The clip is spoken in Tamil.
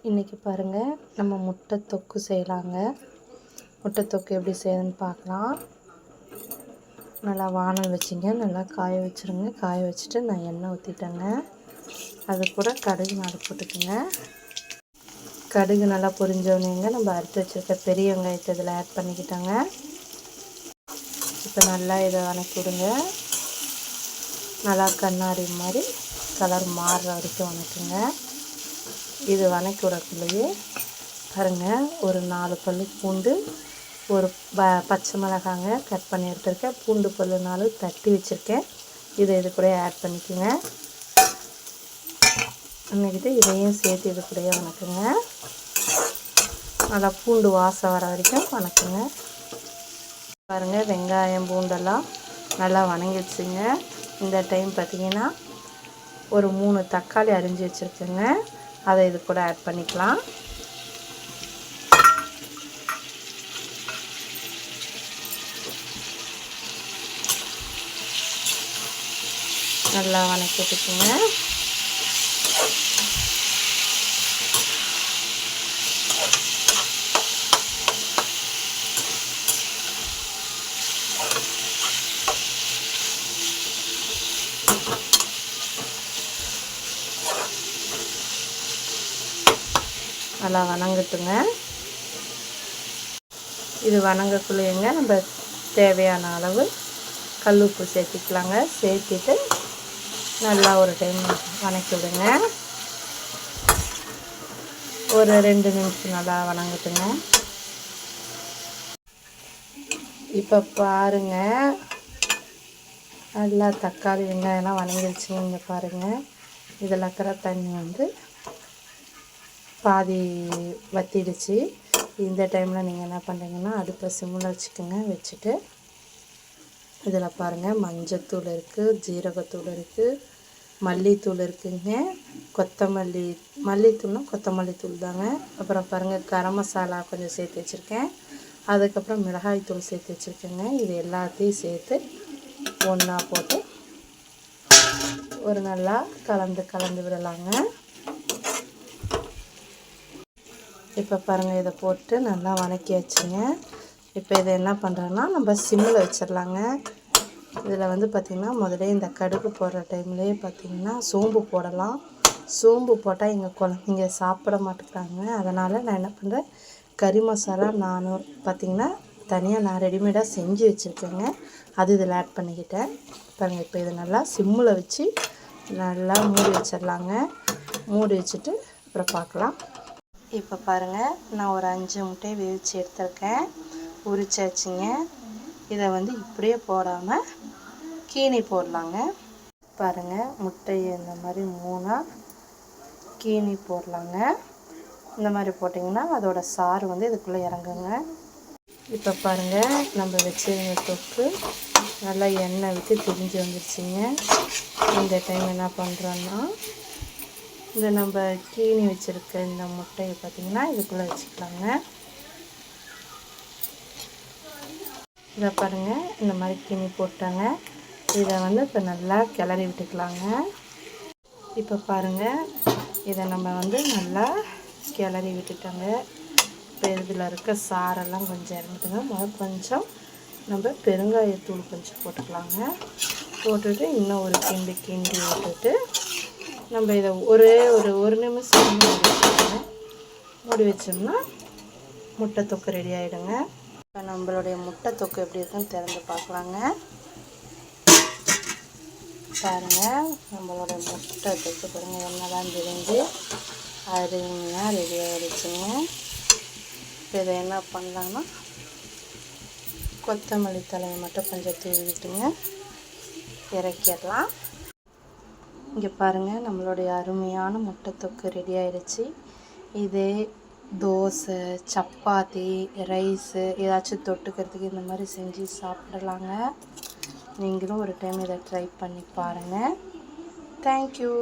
இன்றைக்கி பாருங்கள், நம்ம முட்டை தொக்கு செய்யலாங்க. முட்டை தொக்கு எப்படி செய்யணும்னு பார்க்கலாம். நல்லா வானல் வச்சுங்க, நல்லா காய வச்சுருங்க. காய வச்சுட்டு நான் எண்ணெய் ஊற்றிட்டேங்க. அது கூட கடுகு நாலு போட்டுக்குங்க. கடுகு நல்லா பொரிஞ்சோடனேங்க நம்ம அறுத்து வச்சுருக்க பெரிய வெங்காயத்தை இதில் ஆட் பண்ணிக்கிட்டோங்க. இப்போ நல்லா இதை வணக்கி விடுங்க. நல்லா கண்ணாடி மாதிரி கலர் மாறுற வரைக்கும் வணக்குங்க. இது வணக்கி விடக்குள்ளேயே பாருங்கள், ஒரு 4 பல் பூண்டு, ஒரு பச்சை மிளகாங்க கட் பண்ணி எடுத்துருக்கேன். பூண்டு பல் 4 தட்டி வச்சுருக்கேன். இது கூட ஆட் பண்ணிக்கோங்க. அன்னைக்கிட்டு இதையும் சேர்த்து இது கூடயே வணக்குங்க. நல்லா பூண்டு வாசம் வர வரைக்கும் வணக்குங்க. பாருங்கள், வெங்காயம் பூண்டெல்லாம் நல்லா வணங்கிடுச்சுங்க. இந்த டைம் பார்த்திங்கன்னா ஒரு 3 தக்காளி அரிஞ்சு வச்சுருக்கேங்க. அதை இது கூட ஆட் பண்ணிக்கலாம். நல்லா வணக்கிட்டுக்குங்க. நல்லா வணங்கட்டுங்க. இது வணங்கக்குள்ளேங்க நம்ம தேவையான அளவு கல்லுப்பு சேர்த்திக்கலாங்க. சேர்த்திட்டு நல்லா ஒரு டைம் வணக்கி விடுங்க. ஒரு 2 நிமிஷம் நல்லா வணங்கட்டுங்க. இப்போ பாருங்கள், நல்லா தக்காளி வெங்காயம்லாம் வணங்கிடுச்சுங்க. இங்கே பாருங்கள், இதில் இருக்கிற தண்ணி வந்து பாதி வற்றிடுச்சு. இந்த டைமில் நீங்கள் என்ன பண்ணுறீங்கன்னா, அடுப்பை சிம்மில் வச்சுக்கோங்க. வச்சுட்டு இதில் பாருங்கள், மஞ்சத்தூள் இருக்குது, ஜீரகத்தூள் இருக்குது, மல்லித்தூள் இருக்குதுங்க, மல்லித்தூள்னா கொத்தமல்லி தூள் தாங்க. அப்புறம் பாருங்கள், கரம் மசாலா கொஞ்சம் சேர்த்து வச்சுருக்கேன். அதுக்கப்புறம் மிளகாய் தூள் சேர்த்து வச்சுருக்கேங்க. இது எல்லாத்தையும் சேர்த்து ஒன்றா போட்டு ஒரு நல்லா கலந்து விடலாங்க. இப்போ பாருங்கள், இதை போட்டு நல்லா வணக்கியாச்சுங்க. இப்போ இதை என்ன பண்ணுறோன்னா, நம்ம சிம்மில் வச்சிடலாங்க. இதில் வந்து பார்த்திங்கன்னா, முதல்ல இந்த கடுகு போடுற டைம்லேயே பார்த்திங்கன்னா சோம்பு போடலாம். சோம்பு போட்டால் எங்கள் குழந்தைங்க சாப்பிட மாட்டேங்கிறாங்க. அதனால் நான் என்ன பண்ணுறேன், கறி மசாலா நானும் பார்த்திங்கன்னா தனியாக நான் ரெடிமேடாக செஞ்சு வச்சுருக்கேங்க. அது இதில் ஆட் பண்ணிக்கிட்டேன். பாருங்கள், இப்போ இதை நல்லா சிம்மில் வச்சு நல்லா மூடி வச்சிடலாங்க. மூடி வச்சுட்டு அப்புறம் பார்க்கலாம். இப்போ பாருங்கள், நான் ஒரு 5 முட்டையை வேவிச்சு எடுத்துருக்கேன். உரிச்சாச்சுங்க. இதை வந்து இப்படியே போடாமல் கீனி போடலாங்க. பாருங்கள், முட்டையை இந்த மாதிரி 3ஆக கீனி போடலாங்க. இந்த மாதிரி போட்டிங்கன்னா அதோட சாறு வந்து இதுக்குள்ளே இறங்குங்க. இப்போ பாருங்கள், நம்ம வச்சுருந்த தொக்கு நல்லா எண்ணெய் விட்டு திரிஞ்சு வந்துடுச்சுங்க. இந்த டைம் என்ன பண்ணுறோன்னா, இந்த நம்ம கீனி வச்சுருக்க இந்த முட்டையை பார்த்திங்கன்னா இதுக்குள்ளே வச்சுக்கலாங்க. இதை பாருங்கள், இந்த மாதிரி கீனி போட்டாங்க. இதை வந்து இப்போ நல்லா கிளறி விட்டுக்கலாங்க. இப்போ பாருங்கள், இதை நம்ம வந்து நல்லா கிளறி விட்டுட்டோங்க. இப்போ இதில் இருக்க சாரெல்லாம் கொஞ்சம் இறங்கிட்டுங்க. கொஞ்சம் நம்ம பெருங்காயத்தூள் கொஞ்சம் போட்டுக்கலாங்க. போட்டுட்டு இன்னும் ஒரு கிண்டி விட்டுட்டு நம்ம இதை ஒரு நிமிஷம் மூடி வச்சோம்னா முட்டை தொக்கு ரெடி ஆகிடுங்க. இப்போ நம்மளுடைய முட்டை தொக்கு எப்படி இருக்குன்னு திறந்து பார்க்கலாங்க. பாருங்கள், நம்மளோட முட்டை தொக்கு பாருங்கள், எண்ணெய்லாம் தெரிஞ்சு அருமையாக ரெடி ஆகிடுச்சுங்க. இப்போ இதை என்ன பண்ணலான்னா, கொத்தமல்லி தலையை மட்டும் கொஞ்சம் தூவிட்டுங்க இறக்கிடலாம். இங்கே பாருங்கள், நம்மளுடைய அருமையான முட்டை தொக்கு ரெடி ஆகிடுச்சு. இதே தோசை, சப்பாத்தி, ரைஸு ஏதாச்சும் தொட்டுக்கிறதுக்கு இந்த மாதிரி செஞ்சு சாப்பிடலாங்க. நீங்களும் ஒரு டைம் இதை ட்ரை பண்ணி பாருங்கள். தேங்க்யூ.